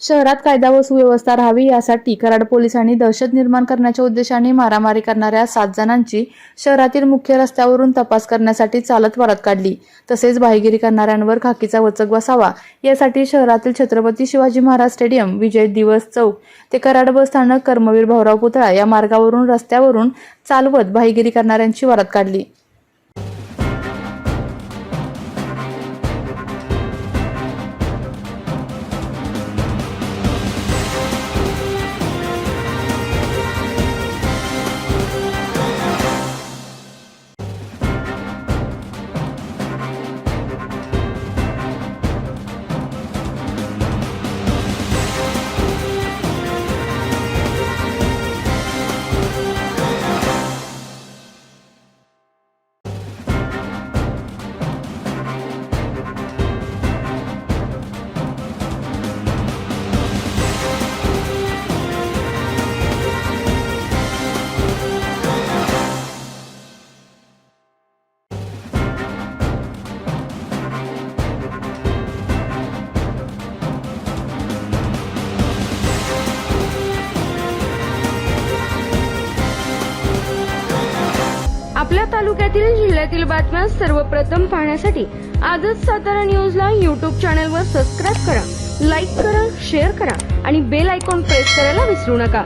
शहरात कायदा व सुव्यवस्था राहावी यासाठी कराड पोलिसांनी दहशत निर्माण करण्याच्या उद्देशाने मारामारी करणाऱ्या 7 जणांची शहरातील मुख्य रस्त्यावरून तपास करण्यासाठी चालत वरात काढली। तसेच भाईगिरी करणाऱ्यांवर खाकीचा वचक बसावा यासाठी शहरातील छत्रपती शिवाजी महाराज स्टेडियम, विजय दिवस चौक ते कराड बस स्थानक, कर्मवीर भाऊराव पुतळा या मार्गावरून रस्त्यावरून चालवत भाईगिरी करणाऱ्यांची वरात काढली। आपल्या तालुक्यातील जिल्ह्यातील बातम्या सर्वप्रथम पाहण्यासाठी आजच सातारा न्यूजला YouTube चॅनलवर सबस्क्राइब करा, लाईक करा, शेअर करा आणि बेल आयकॉन प्रेस करायला विसरू नका।